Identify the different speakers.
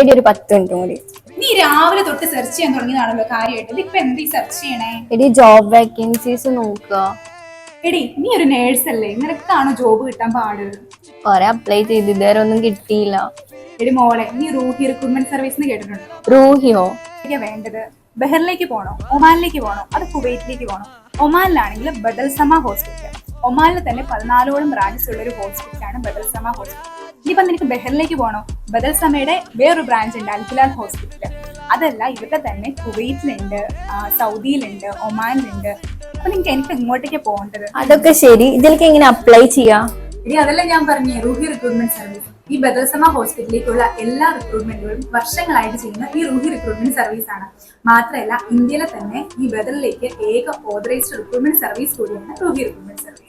Speaker 1: എടി ഒരു 10 മിനിറ്റ് കൂടി.
Speaker 2: നീ രാവിലെ തൊട്ട് സെർച്ച് ചെയ്യാൻ തുടങ്ങിയതാണല്ലോ കാര്യമായിട്ട്. ഇപ്പൊ എന്ത് സെർച്ച് ചെയ്യണേ?
Speaker 1: എടി ജോബ് വേക്കൻസീസ് നോക്കുക.
Speaker 2: എടി നീ ഒരു നേഴ്സ് അല്ലേ, നിനക്കാണോ ജോബ് കിട്ടാൻ പാട്?
Speaker 1: കൊറേ അപ്ലൈ ചെയ്ത് ഇതുവരെ ഒന്നും കിട്ടിയില്ല.
Speaker 2: എടി മോളെ, നീ റൂഹി റിക്രൂട്ട്മെന്റ് സർവീസ് കേട്ടിട്ടുണ്ടോ?
Speaker 1: റൂഹിയോ?
Speaker 2: വേണ്ടത് ബഹറിലേക്ക് പോണോ, ഒമാനിലേക്ക് പോണോ, അത് കുവൈറ്റിലേക്ക് പോണോ? ഒമാനിലാണെങ്കിൽ ബദൽ സമ ഹോസ്പിറ്റൽ. ഒമാനിൽ തന്നെ 14ഓളം ബ്രാഞ്ചസ് ഉള്ള ഒരു ഹോസ്പിറ്റലാണ് ബദൽ സമ ഹോസ്പിറ്റൽ. ഇനിയിപ്പം നിനക്ക് ബഹറിലേക്ക് പോണോ, ബദൽ സമയുടെ വേറൊരു ബ്രാഞ്ച് ഉണ്ട് അൽഹിലാൽ ഹോസ്പിറ്റൽ. അതല്ല, ഇവരുടെ തന്നെ കുവൈറ്റിലുണ്ട്, സൗദിയിലുണ്ട്, ഒമാനിലുണ്ട്. അപ്പൊ എനിക്ക് ഇങ്ങോട്ടേക്ക് പോകേണ്ടത്.
Speaker 1: അതൊക്കെ ശരി, ഇതിലേക്ക് എങ്ങനെ അപ്ലൈ ചെയ്യാം?
Speaker 2: ഇനി അതല്ല ഞാൻ പറഞ്ഞേ, റൂഹി റിക്രൂട്ട്മെന്റ് സർവീസ്. ഈ ബദൽസമ ഹോസ്പിറ്റലിലേക്കുള്ള എല്ലാ റിക്രൂട്ട്മെന്റുകളും വർഷങ്ങളായിട്ട് ചെയ്യുന്ന ഈ റൂഹി റിക്രൂട്ട്മെന്റ് സർവീസ് ആണ്. മാത്രമല്ല, ഇന്ത്യയിലെ തന്നെ ഈ ബദലിലേക്ക് ഏക ഓതറൈസ്ഡ് റിക്രൂട്ട്മെന്റ് സർവീസ് കൂടിയാണ് റൂഹി റിക്രൂട്ട്മെന്റ് സർവീസ്.